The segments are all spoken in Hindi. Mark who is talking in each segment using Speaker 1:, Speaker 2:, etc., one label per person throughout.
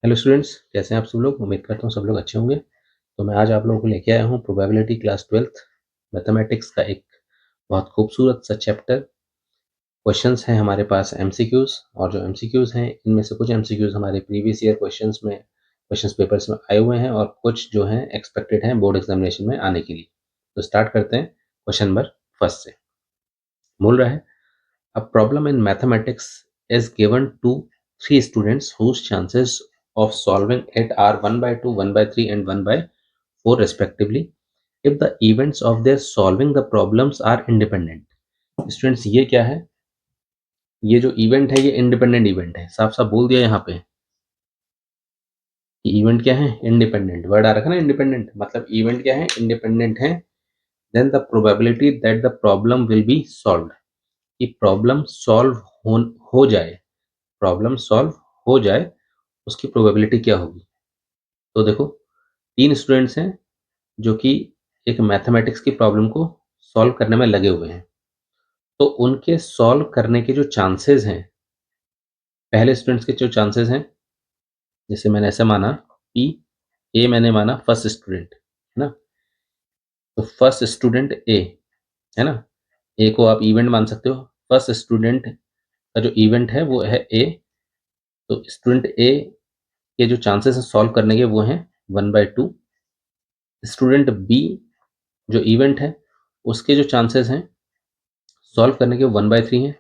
Speaker 1: हेलो स्टूडेंट्स, कैसे हैं आप सब लोग। उम्मीद करता हूँ सब लोग अच्छे होंगे। तो मैं आज आप लोगों को लेके आया हूँ प्रोबेबिलिटी क्लास 12th मैथमेटिक्स का एक बहुत खूबसूरत सा चैप्टर। क्वेश्चंस हैं हमारे पास एमसीक्यूज, और जो एमसीक्यूज हैं इनमें से कुछ एमसीक्यूज हमारे प्रीवियस ईयर क्वेश्चंस पेपर्स में आए हुए हैं और कुछ जो हैं एक्सपेक्टेड हैं बोर्ड एग्जामिनेशन में आने के लिए। तो स्टार्ट करते हैं क्वेश्चन नंबर फर्स्ट से। बोल रहा है, A problem in mathematics is given to three students whose chances of solving it are 1 by 2, 1 by 3 and 1 by 4 respectively if the events of their solving the problems are independent. Students, ये क्या है? ये जो इवेंट है ये इंडिपेंडेंट इवेंट है। साफ साफ बोल दिया यहाँ पे कि इवेंट क्या है? इंडिपेंडेंट। वर्ड आ रखा ना इंडिपेंडेंट, मतलब इवेंट क्या है? इंडिपेंडेंट है। Then the probability that the problem will be solved, कि प्रॉब्लम सॉल्व हो जाए, प्रॉब्लम सॉल्व हो जाए उसकी प्रोबेबिलिटी क्या होगी। तो देखो, तीन स्टूडेंट्स हैं जो कि एक मैथमेटिक्स की प्रॉब्लम को सॉल्व करने में लगे हुए हैं। तो उनके सॉल्व करने के जो चांसेस हैं, पहले स्टूडेंट्स के जो चांसेस हैं, जैसे मैंने ऐसे माना कि ए मैंने माना फर्स्ट स्टूडेंट है ना। तो फर्स्ट स्टूडेंट ए है ना, ए को आप इवेंट मान सकते हो। फर्स्ट स्टूडेंट का जो इवेंट है वो है ए। तो स्टूडेंट ए के जो चांसेस हैं सॉल्व करने के वो हैं 1/2। स्टूडेंट बी जो इवेंट है उसके जो चांसेस हैं सॉल्व करने के 1/3 हैं।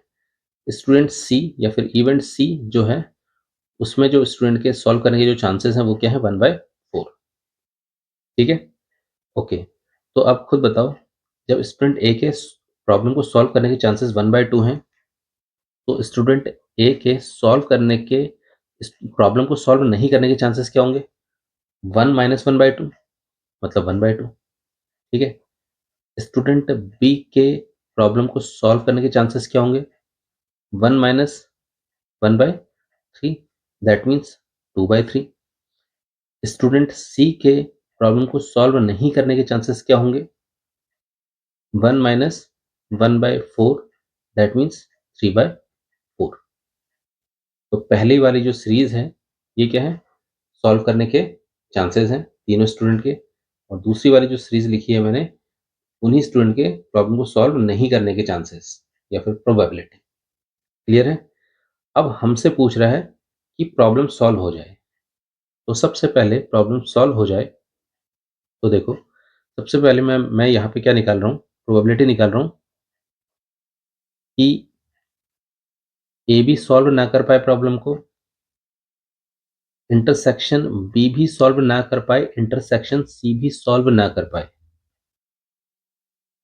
Speaker 1: स्टूडेंट सी या फिर इवेंट सी जो है उसमें जो स्टूडेंट के सॉल्व करने के जो चांसेस हैं वो क्या है? 1/4। ठीक है, ओके। तो आप खुद बताओ, जब स्टूडेंट ए के प्रॉब्लम को सॉल्व करने के चांसेस 1/2 हैं तो स्टूडेंट ए के सॉल्व करने के प्रॉब्लम को सॉल्व नहीं करने के चांसेस क्या होंगे? 1 - 1/2 मतलब 1/2। ठीक है, स्टूडेंट बी के प्रॉब्लम को सॉल्व करने के चांसेस क्या होंगे? 1 - 1/3, दैट मीन्स 2/3। स्टूडेंट सी के प्रॉब्लम को सॉल्व नहीं करने के चांसेस क्या होंगे? 1 - 1/4, दैट मीन्स 3/4। तो पहली वाली जो सीरीज है ये क्या है? सॉल्व करने के चांसेस हैं तीनों स्टूडेंट के। और दूसरी वाली जो सीरीज लिखी है मैंने, उन्हीं स्टूडेंट के प्रॉब्लम को सॉल्व नहीं करने के चांसेस या फिर प्रोबेबिलिटी। क्लियर है? अब हमसे पूछ रहा है कि प्रॉब्लम सॉल्व हो जाए। तो सबसे पहले प्रॉब्लम सॉल्व हो जाए तो देखो, सबसे पहले मैं यहाँ पे क्या निकाल रहा हूँ? प्रोबेबिलिटी निकाल रहा हूँ कि ए भी सॉल्व ना कर पाए प्रॉब्लम को, इंटरसेक्शन बी भी सॉल्व ना कर पाए, इंटरसेक्शन सी भी सॉल्व ना कर पाए।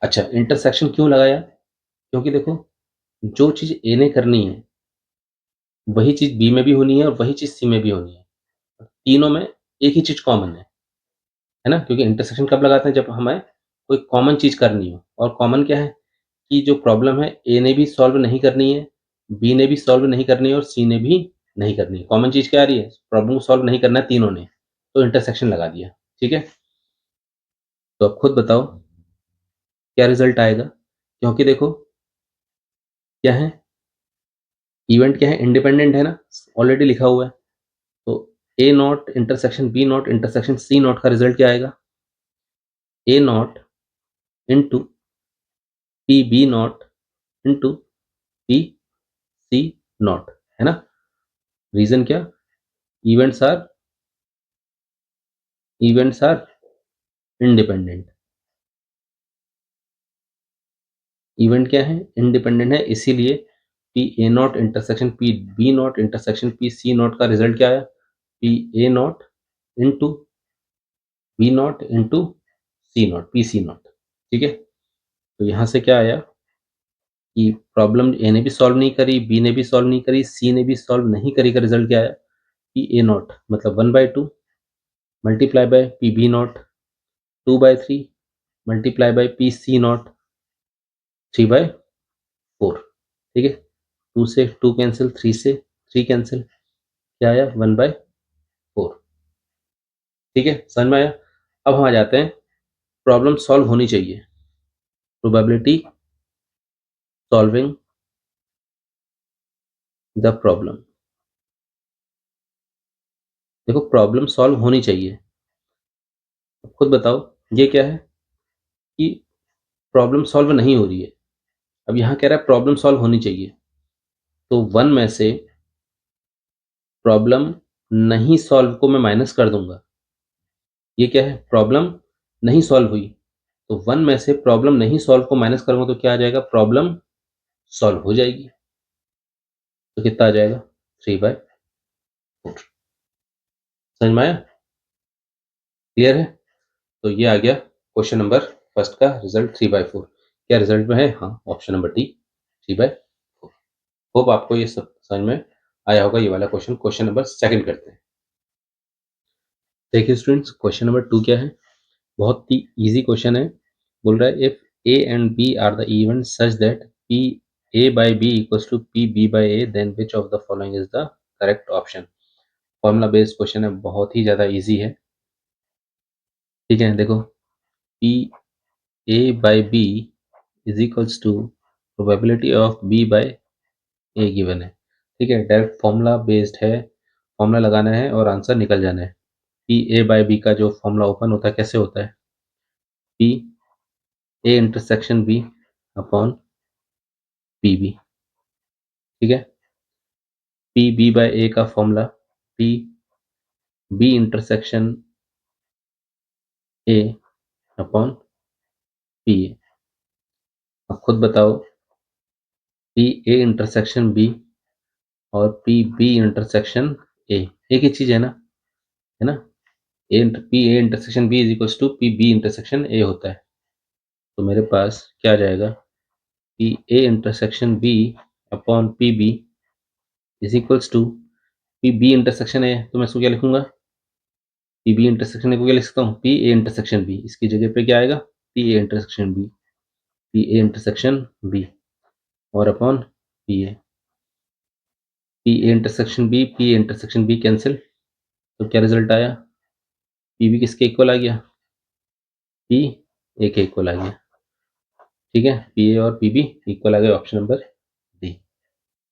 Speaker 1: अच्छा, इंटरसेक्शन क्यों लगाया? क्योंकि देखो, जो चीज ए ने करनी है वही चीज बी में भी होनी है और वही चीज सी में भी होनी है। तीनों में एक ही चीज कॉमन है ना। क्योंकि इंटरसेक्शन कब लगाते हैं? जब हमें कोई कॉमन चीज करनी हो। और कॉमन क्या है? कि जो प्रॉब्लम है ए ने भी सॉल्व नहीं करनी है, बी ने भी सॉल्व नहीं करनी है और सी ने भी नहीं करनी है। कॉमन चीज क्या आ रही है? प्रॉब्लम को सॉल्व नहीं करना है तीनों ने, तो इंटरसेक्शन लगा दिया। ठीक है, तो अब खुद बताओ क्या रिजल्ट आएगा। क्योंकि देखो क्या है, इवेंट क्या है? इंडिपेंडेंट है ना, ऑलरेडी लिखा हुआ है। तो A not intersection B not intersection C not का रिजल्ट क्या आएगा? A not into P B not into P C not, है ना। रीजन क्या? Events are events are independent. Event क्या है? इंडिपेंडेंट है, इसीलिए P A not intersection P B not intersection P C not का रिजल्ट क्या आया? P A not into B not into C not P C not. ठीक है, तो यहाँ से क्या आया कि प्रॉब्लम ए ने भी सॉल्व नहीं करी, बी ने भी सॉल्व नहीं करी, सी ने भी सॉल्व नहीं करी, का रिजल्ट क्या आया? पी ए नॉट मतलब 1/2 multiply by P B not 2/3 multiply by P C not 3/4। ठीक है, 2 से 2 कैंसिल, 3 से 3 कैंसिल, क्या आया? 1/4। ठीक है, समझ में आया? अब हम आ जाते हैं, प्रॉब्लम सॉल्व होनी चाहिए। Probability solving the problem. देखो प्रॉब्लम सॉल्व होनी चाहिए। अब खुद बताओ ये क्या है कि प्रॉब्लम सॉल्व नहीं हो रही है। अब यहाँ कह रहा है प्रॉब्लम सॉल्व होनी चाहिए, तो 1 में से प्रॉब्लम नहीं सॉल्व को मैं माइनस कर दूँगा। ये क्या है? प्रॉब्लम नहीं सॉल्व हुई, तो 1 में से प्रॉब्लम नहीं सॉल्व को माइनस करूँगा तो क्या आ जाएगा? प्रॉब्लम सॉल्व हो जाएगी। तो कितना आ जाएगा? 3/4। समझ में आया? क्लियर है? तो ये आ गया क्वेश्चन नंबर फर्स्ट का रिजल्ट 3/4। क्या रिजल्ट में है? हाँ, ऑप्शन नंबर डी 3/4। होप आपको ये सब समझ में आया होगा ये वाला क्वेश्चन। क्वेश्चन नंबर सेकंड करते हैं। देखिए स्टूडेंट्स, क्वेश्चन नंबर 2 क्या है? बहुत ही इजी क्वेश्चन है। बोल रहा है if A and B are the event such that P A by B equals to P B by A, then which of the following is the correct option. Formula based question है, बहुत ही ज़्यादा इजी है। ठीक है, देखो P A by B is equals to probability of B by A given है। ठीक है, डायरेक्ट फॉर्मूला बेस्ड है, फॉर्मूला लगाना है और आंसर निकल जाना है। पी ए बाई बी का जो फॉर्मूला ओपन होता है कैसे होता है? P A intersection B upon P B. ठीक है, पी बी बाई ए का formula P B intersection A upon P A. अब खुद बताओ, पी ए इंटरसेक्शन बी और पी बी इंटरसेक्शन ए एक ही चीज है ना? है ना? P A intersection B is equals to P B intersection A होता है। तो मेरे पास क्या आ जाएगा? P A intersection B upon P B is equals to P B intersection A, तो मैं इसको क्या लिखूंगा? पी बी इंटरसेक्शन ए को क्या लिख सकता हूँ? P A intersection B. इसकी जगह पे क्या आएगा? P A intersection B, P A intersection B और upon P A. P A intersection B, P A intersection B cancel, तो क्या रिजल्ट आया? पी बी किसके इक्वल आ गया? पी ए के इक्वल आ गया। ठीक है, पी ए और पी बी इक्वल आ गए, ऑप्शन नंबर डी।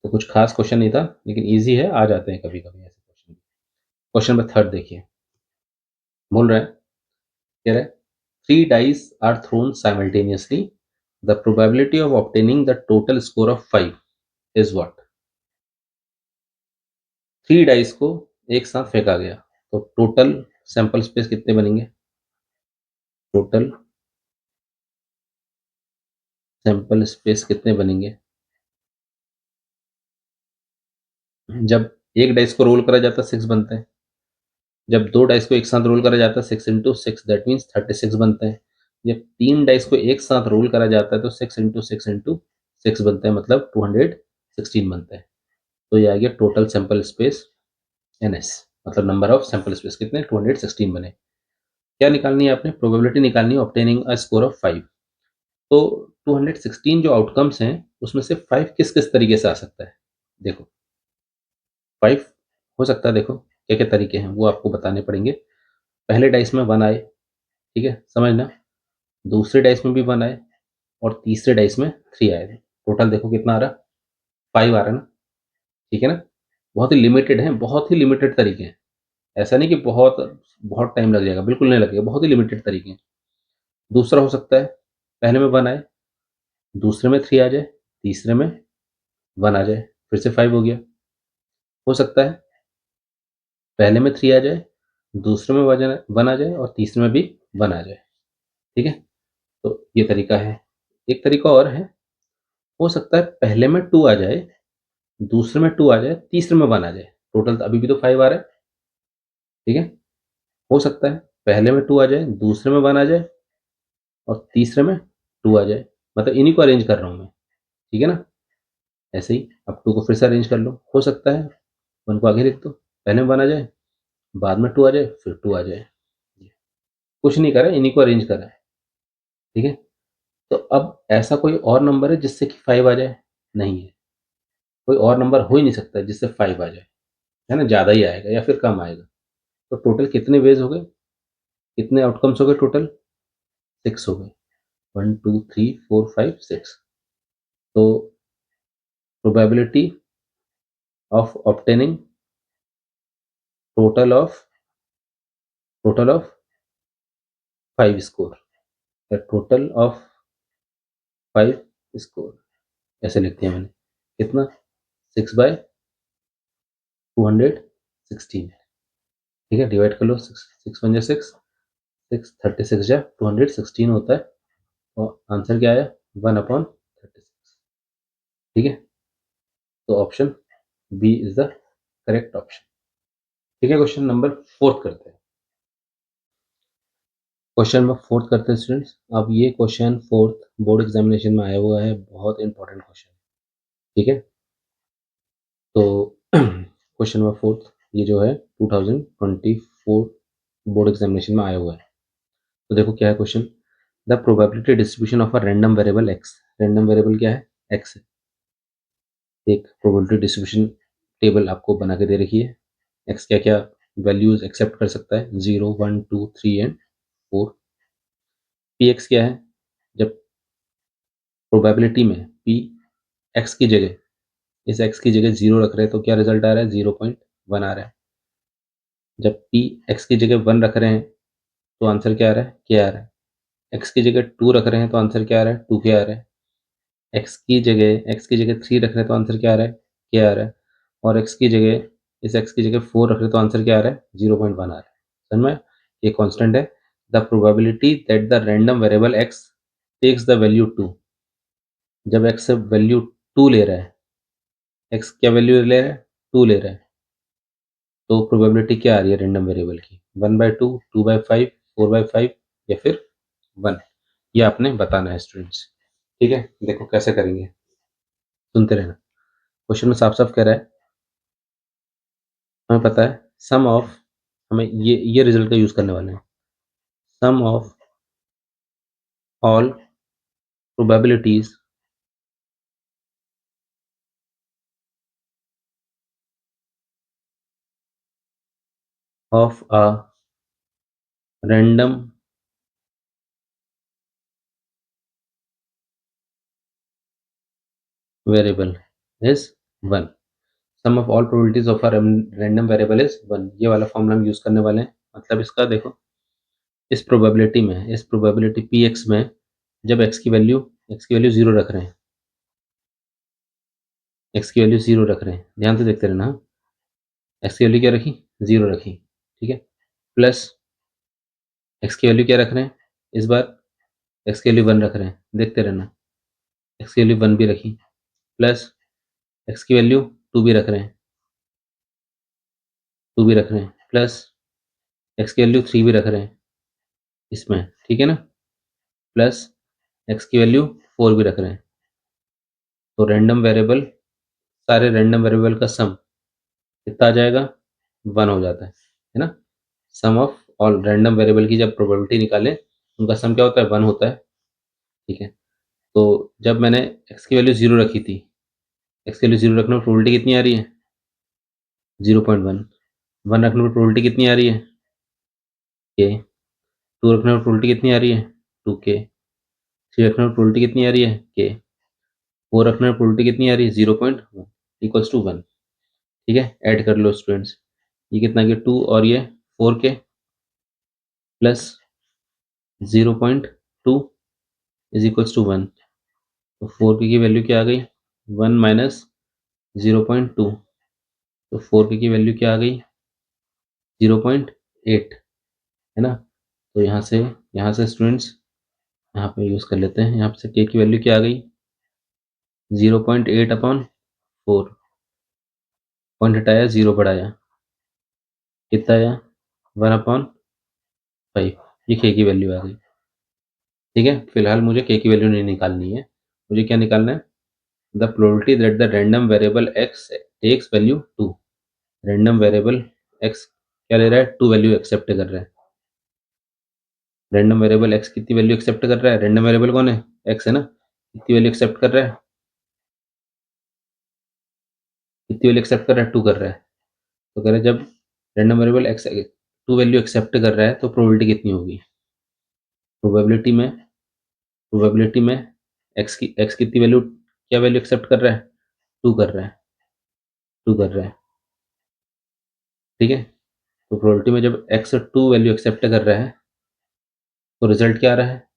Speaker 1: तो कुछ खास क्वेश्चन नहीं था, लेकिन इजी है, आ जाते हैं कभी कभी ऐसे क्वेश्चन। क्वेश्चन नंबर थर्ड देखिए, बोल रहा है, कह रहा है 3 dice are thrown simultaneously, the probability of obtaining the total score of 5 is what. 3 dice को एक साथ फेंका गया, तो टोटल सैंपल स्पेस कितने बनेंगे? टोटल सैंपल स्पेस कितने बनेंगे? जब एक डाइस को रोल करा जाता है 6 बनते हैं। जब 2 डाइस को एक साथ रोल करा जाता है 6 × 6, दैट मीन्स 36 बनते हैं। जब 3 डाइस को एक साथ रोल करा जाता है तो 6 × 6 × 6 बनते हैं, मतलब 216 बनते हैं। तो ये आ गया टोटल सैंपल स्पेस NS, मतलब नंबर ऑफ सैंपल स्पेस कितने? 216 बने। क्या निकालनी है आपने? प्रोबेबिलिटी निकालनी है ऑब्टेनिंग अ स्कोर ऑफ 5। तो 216 जो आउटकम्स हैं उसमें से 5 किस किस तरीके से आ सकता है? देखो 5 हो सकता है, देखो क्या क्या तरीके हैं वो आपको बताने पड़ेंगे। पहले डाइस में 1 आए, ठीक है समझना, दूसरे डाइस में भी 1 आए और तीसरे डाइस में 3 आए। टोटल देखो कितना आ रहा? 5 आ रहा है ना? ठीक है ना? बहुत ही लिमिटेड है, बहुत ही लिमिटेड तरीके हैं। ऐसा नहीं कि बहुत बहुत टाइम लग जाएगा, बिल्कुल नहीं लगेगा, बहुत ही लिमिटेड तरीके हैं। दूसरा हो सकता है पहले में 1 आए, दूसरे में 3 आ जाए, तीसरे में 1 आ जाए, फिर से 5 हो गया। हो सकता है पहले में 3 आ जाए, दूसरे में 1 आ जाए और तीसरे में भी 1 आ जाए। ठीक है, तो ये तरीका है। एक तरीका और है, हो सकता है पहले में 2 आ जाए, दूसरे में 2 आ जाए, तीसरे में 1 आ जाए। टोटल तो अभी भी तो 5 आ रहा है। ठीक है, हो सकता है पहले में 2 आ जाए, दूसरे में 1 आ जाए और तीसरे में 2 आ जाए। मतलब इन्हीं को अरेंज कर रहा हूँ मैं। ठीक है ना? ऐसे ही अब 2 को फिर से अरेंज कर लो। हो सकता है 1 को आगे लिख दो, पहले में 1 आ जाए, बाद में 2 आ जाए, फिर 2 आ जाए। कुछ नहीं करा, इन्हीं को अरेंज करा है। ठीक है, तो अब ऐसा कोई और नंबर है जिससे कि 5 आ जाए? नहीं है। कोई और नंबर हो ही नहीं सकता जिससे 5 आ जाए, है ना? ज़्यादा ही आएगा या फिर कम आएगा। तो टोटल कितने वेज हो गए? कितने आउटकम्स हो गए टोटल? 6 हो गए। 1 2 3 4 5 6। तो probability of obtaining total of total of 5 score, the total of 5 score ऐसे लिखते हैं मैंने। कितना? 6/216। ठीक है, डिवाइड कर लो। 6 6 1 6, 6 36 216 होता है, और आंसर क्या आया? 1/36। ठीक है, तो option B is the correct option. ठीक है, क्वेश्चन नंबर 4 करते हैं। क्वेश्चन नंबर 4 करते हैं स्टूडेंट्स। अब ये क्वेश्चन 4th बोर्ड एग्जामिनेशन में आया हुआ है, बहुत इंपॉर्टेंट क्वेश्चन। ठीक है, तो क्वेश्चन नंबर 4 ये जो है 2024 बोर्ड एग्जामिनेशन में आया हुआ है। तो देखो क्या है question. The probability distribution of a random variable x. Random variable क्या है? एक्स है। एक प्रोबेबिलिटी डिस्ट्रीब्यूशन टेबल आपको बना के दे रखी है। एक्स क्या क्या वैल्यूज एक्सेप्ट कर सकता है? 0 1 2 3 एंड 4। पी एक्स क्या है? जब प्रोबेबिलिटी में पी एक्स की जगह, इस एक्स की जगह 0 रख रहे हैं तो क्या रिजल्ट आ रहा है? 0.1 आ रहा है। जब पी एक्स की जगह 1 रख रहे हैं तो आंसर क्या आ रहा है? के आ रहा है। एक्स की जगह 2 रख रहे हैं तो आंसर क्या आ रहा है? 2 के आ रहा है। एक्स की जगह 3 रख रहे हैं तो आंसर क्या आ रहा है? के आ रहा है। और इस एक्स की जगह 4 रख रहे हैं तो आंसर क्या आ रहा है? 0.1 आ रहा है। समझ में? ये कांस्टेंट है। The probability that the random variable X takes the value 2। जब एक्स वैल्यू 2 ले रहा है, एक्स क्या वैल्यू ले रहा है? 2 ले रहा है, तो प्रोबेबिलिटी क्या आ रही है रैंडम वेरिएबल की? 1/2, 2/5, 4/5 या फिर 1। ये आपने बताना है स्टूडेंट्स। ठीक है, देखो कैसे करेंगे, सुनते रहना। क्वेश्चन में साफ साफ कह रहा है, हमें पता है सम ऑफ, हमें ये रिजल्ट का यूज करने वाले हैं। Sum of all probabilities of a random variable is 1। Sum of all probabilities of a random variable is 1। ये वाला फॉर्मूला हम यूज करने वाले हैं। मतलब इसका देखो, इस प्रोबेबिलिटी पी एक्स में जब एक्स की वैल्यू 0 रख रहे हैं, एक्स की वैल्यू 0 रख रहे हैं, ध्यान से देखते रहना। एक्स की वैल्यू क्या रखी? 0 रखी। ठीक है, प्लस एक्स की वैल्यू क्या रख रहे हैं इस बार? एक्स की वैल्यू 1 रख रहे हैं, देखते रहना। एक्स की वैल्यू 1 भी रखी, प्लस एक्स की वैल्यू 2 भी रख रहे हैं, 2 भी रख रहे हैं, प्लस एक्स की वैल्यू 3 भी रख रहे हैं इसमें। ठीक है ना? प्लस एक्स की वैल्यू 4 भी रख रहे हैं। तो रैंडम वेरिएबल, सारे रैंडम वेरिएबल का सम कितना आ जाएगा? 1 हो जाता है ना? सम ऑफ ऑल रैंडम वेरिएबल की जब प्रोबेबिलिटी निकालें, उनका सम क्या होता है? 1 होता है। ठीक है, तो जब मैंने एक्स की वैल्यू 0 रखी थी, एक्स की वैल्यू 0 रखने पर प्रोबेबिलिटी कितनी आ रही है? 0.1। 1 रखने पर प्रोबेबिलिटी कितनी आ रही है? के। 2 रखने पर प्रोबेबिलिटी कितनी आ रही है? 2 के। 3 रखने पर प्रोबेबिलिटी कितनी आ रही है? के। 4 रखने पर प्रोबेबिलिटी कितनी आ रही है? 0.1 इक्वल्स टू 1। ठीक है, ऐड कर लो स्टूडेंट्स। ये कितना के 2 और ये 4 के, प्लस 0.2 इज इक्वल्स टू 1। तो 4 की वैल्यू क्या आ गई? 1 माइनस 0.2। तो 4 की वैल्यू क्या आ गई? 0.8, है ना? तो यहाँ से स्टूडेंट्स यहाँ पे यूज़ कर लेते हैं। यहाँ से के की वैल्यू क्या आ गई? 0.8/4। पॉइंट हटाया, 0 बढ़ाया, कितना आया? 1/5। ये के की वैल्यू आ गई। ठीक है, फिलहाल मुझे के की वैल्यू नहीं निकालनी है, मुझे क्या निकालना है? The probability that the random variable X takes value 2। Random variable X क्या ले रहा है? 2 वैल्यू एक्सेप्ट कर रहा है। रैंडम वेरिएबल एक्स कितनी वैल्यू एक्सेप्ट कर रहा है? रैंडम वेरिएबल कौन है? एक्स है ना? कितनी वैल्यू एक्सेप्ट कर रहा है? कितनी वैल्यू एक्सेप्ट कर रहा है? 2 कर रहा है। तो कह रहे जब random variable X 2 value accept कर रहा है तो प्रोबेबिलिटी कितनी होगी? प्रोबेबिलिटी में प्रोबेबिलिटी में एक्स कितनी वैल्यू, क्या वैल्यू एक्सेप्ट कर रहा है? 2 कर रहा है, 2 कर रहा है। ठीक है, तो प्रोबेबिलिटी में जब x 2 वैल्यू एक्सेप्ट कर रहा है तो रिजल्ट क्या आ रहा है?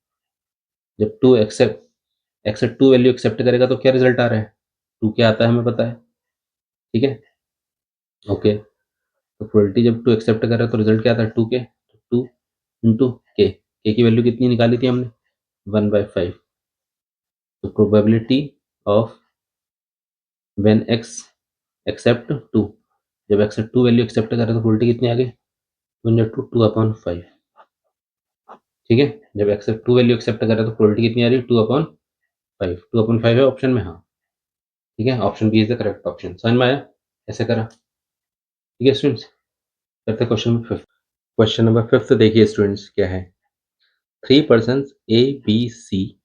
Speaker 1: जब 2 वैल्यू एक्सेप्ट करेगा तो क्या रिजल्ट आ रहा है? 2 क्या आता है हमें पता है, ठीक है? ओके, तो प्रोबेबिलिटी जब 2 एक्सेप्ट कर रहा है तो रिजल्ट क्या आता है? 2 के, 2 इंटू के की वैल्यू कितनी निकाली थी हमने? 1/5। तो probability of when x accept 2, जब x 2 वैल्यू एक्सेप्ट कर रहा है तो प्रोबेबिलिटी कितनी आ गई? 2/5, ठीक है? जब x 2 वैल्यू एक्सेप्ट कर रहा है तो प्रोबेबिलिटी कितनी आ रही है? 2/5। 2/5 है ऑप्शन में, हाँ, ठीक है? Option B is the correct option. समझ में आया ऐसे करा? ठीक है स्टूडेंट्स, करते क्वेश्चन नंबर 5। क्वेश्चन नंबर 5 देखिए स्टूडेंट्स क्या है। 3 persons A, B, C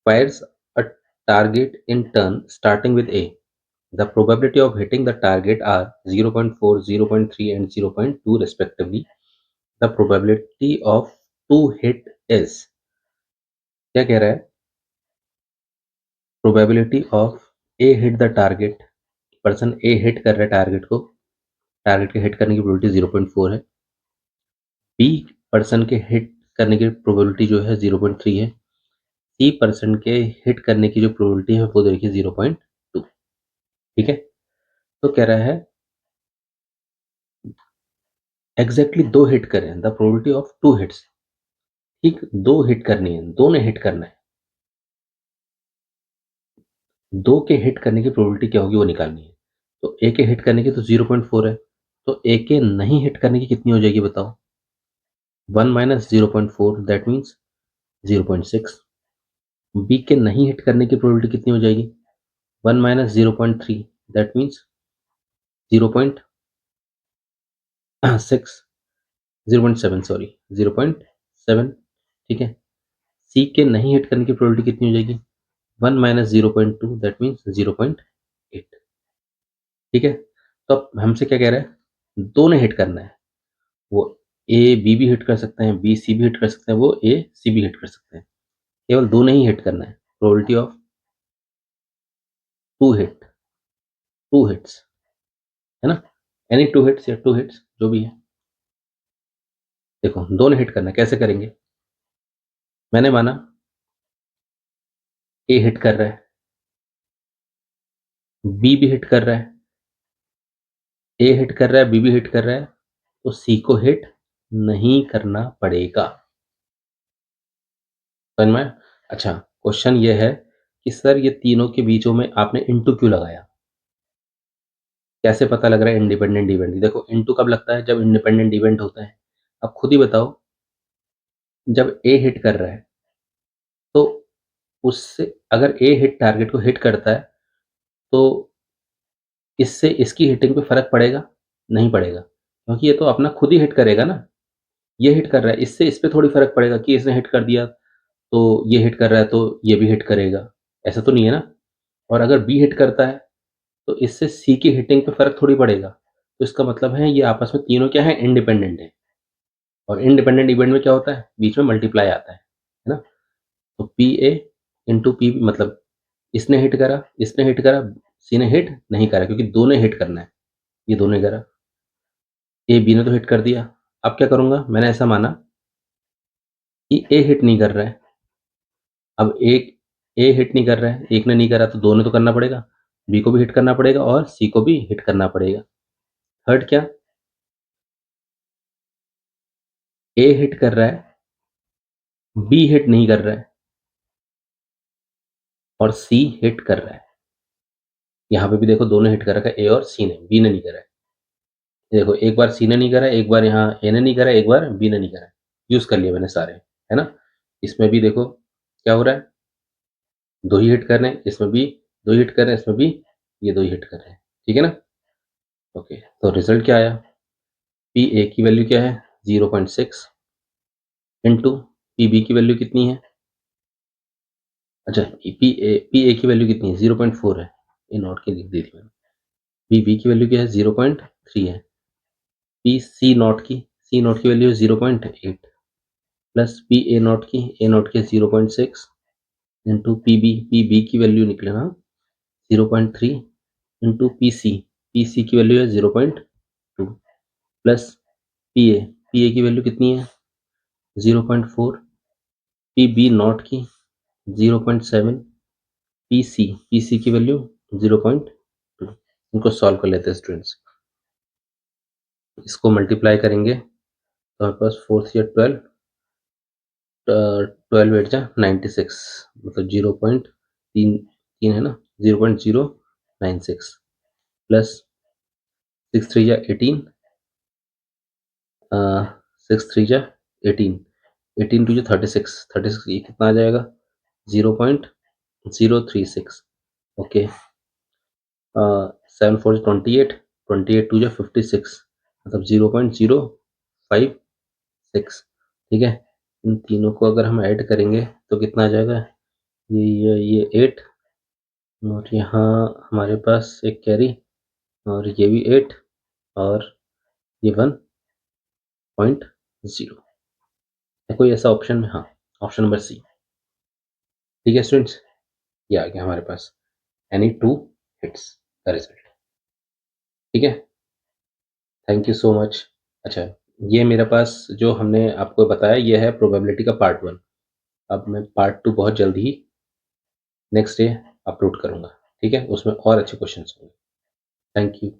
Speaker 1: fires a target in turn starting with A. The probability of hitting the target are 0.4, 0.3 and 0.2 respectively. The probability of 2 hit is, क्या कह रहा है? Probability of A hit the target, person A hit कर रहा है टारगेट को, टारगेट के हिट करने की प्रोबेबिलिटी 0.4 है। बी पर्सन के हिट करने की प्रोबेबिलिटी जो है 0.3 है। सी पर्सन के हिट करने की जो प्रोबेबिलिटी है वो देखिए 0.2, ठीक है? तो कह रहा है एग्जैक्टली 2 हिट करें, द प्रोबेबिलिटी ऑफ 2 हिट्स, ठीक, 2 हिट करनी है, 2 ने हिट करना है, 2 के हिट करने की प्रोबेबिलिटी क्या होगी वो निकालनी है। तो ए के हिट करने की तो 0.4 है, तो ए के नहीं हिट करने की कितनी हो जाएगी बताओ? 1 माइनस 0.4 दैट मीन्स 0.6। बी के नहीं हिट करने की प्रोबेबिलिटी कितनी हो जाएगी? 1 माइनस 0.3 दैट मीन्स 0.6, 0.7 सॉरी, 0.7, ठीक है? सी के नहीं हिट करने की प्रोबेबिलिटी कितनी हो जाएगी? 1 माइनस 0.2 दैट मीन्स 0.8, ठीक है? तो अब हमसे क्या कह रहा है? 2 ने हिट करना है, वो ए बी भी हिट कर सकते हैं, बी सी भी हिट कर सकते हैं, वो ए सी भी हिट कर सकते हैं, केवल 2 ने ही हिट करना है। प्रोबेबिलिटी ऑफ 2 हिट, 2 हिट्स, है ना? एनी 2 हिट्स या 2 हिट्स जो भी है। देखो 2 ने हिट करना है, कैसे करेंगे? मैंने माना ए हिट कर रहा है, बी भी हिट कर रहा है, ए हिट कर रहा है, बी भी हिट कर रहा है, तो सी को हिट नहीं करना पड़ेगा। समझ में आया? अच्छा, क्वेश्चन ये है कि सर ये तीनों के बीचों में आपने इंटू क्यों लगाया? कैसे पता लग रहा है इंडिपेंडेंट इवेंट? देखो इंटू कब लगता है? जब इंडिपेंडेंट इवेंट होता है। अब खुद ही बताओ, जब ए हिट कर रहा है तो उससे अगर ए हिट टारगेट को हिट करता है तो इससे इसकी हिटिंग पे फर्क पड़ेगा? नहीं पड़ेगा, क्योंकि ये तो अपना खुद ही हिट करेगा ना। ये हिट कर रहा है, इससे इस पे थोड़ी फर्क पड़ेगा कि इसने हिट कर दिया तो ये हिट कर रहा है तो ये भी हिट करेगा, ऐसा तो नहीं है ना। और अगर बी हिट करता है तो इससे सी की हिटिंग पे फर्क थोड़ी पड़ेगा। तो इसका मतलब है ये आपस में तीनों क्या है? इंडिपेंडेंट है। और इंडिपेंडेंट इवेंट में क्या होता है? बीच में मल्टीप्लाई आता है ना? तो पी ए इंटू पी, मतलब इसने हिट करा, इसने हिट करा, सी ने हिट नहीं करा, क्योंकि दो ने हिट करना है, ये दोनों करा। ए बी ने तो हिट कर दिया। अब क्या करूंगा? मैंने ऐसा माना कि ए हिट नहीं कर रहा है। अब एक ए हिट नहीं कर रहा है, एक ने नहीं करा, तो दो ने तो करना पड़ेगा, बी को भी हिट करना पड़ेगा और सी को भी हिट करना पड़ेगा। थर्ड क्या? ए हिट कर रहा है, बी हिट नहीं कर रहा है और सी हिट कर रहा है। यहाँ पे भी देखो दोनों हिट कर रखा है, ए और सी ने, बी ने नहीं करा है। देखो एक बार सी ने नहीं करा, एक बार यहाँ ए ने नहीं करा, एक बार बी ने नहीं करा। यूज कर लिए मैंने सारे, है ना? इसमें भी देखो क्या हो रहा है, दो ही हिट कर रहे हैं, इसमें भी दो ही हिट कर रहे हैं, इसमें भी ये दो ही हिट कर रहे हैं, ठीक है ना? ओके, तो रिजल्ट क्या आया? पी ए की वैल्यू क्या है? 0.6 इंटू पी बी की वैल्यू कितनी है? अच्छा, पी ए की वैल्यू कितनी है? 0.4 है, ए नॉट की लिख दी थी मैंने। पी बी की वैल्यू क्या है? 0.3 है। पी सी नॉट की वैल्यू है 0.8 प्लस पी ए नॉट की 0.6 इंटू पी बी की वैल्यू निकले ना 0.3 इंटू पी सी की वैल्यू है 0.2, प्लस पी ए की वैल्यू कितनी है 0.4, पी बी नॉट की 0.7, पी सी की वैल्यू 0.2। इनको सॉल्व कर लेते हैं स्टूडेंट्स। इसको मल्टीप्लाई करेंगे तो हमारे पास 4 या 12, 12 8 जा 96, मतलब 0.3 है ना, 0.096 प्लस 6 3 जा 18, 6 3 जा 18, 18 2 जा 36, 36 ये कितना आ जाएगा 0.036। ओके, 7 4 28, 28 2 जा 56, मतलब 0.056। ठीक है, इन तीनों को अगर हम ऐड करेंगे तो कितना आ जाएगा, ये 8, और यहाँ हमारे पास एक कैरी, और ये भी 8, और ये 1.0 है। कोई ऐसा ऑप्शन में, हाँ, ऑप्शन नंबर सी। ठीक है स्टूडेंट्स, ये आ गया हमारे पास any two hits the result. ठीक है, थैंक यू सो मच। अच्छा, ये मेरे पास जो हमने आपको बताया ये है प्रोबेबिलिटी का पार्ट 1। अब मैं पार्ट 2 बहुत जल्द ही नेक्स्ट डे अपलोड करूँगा। ठीक है, उसमें और अच्छे क्वेश्चंस होंगे। Thank you.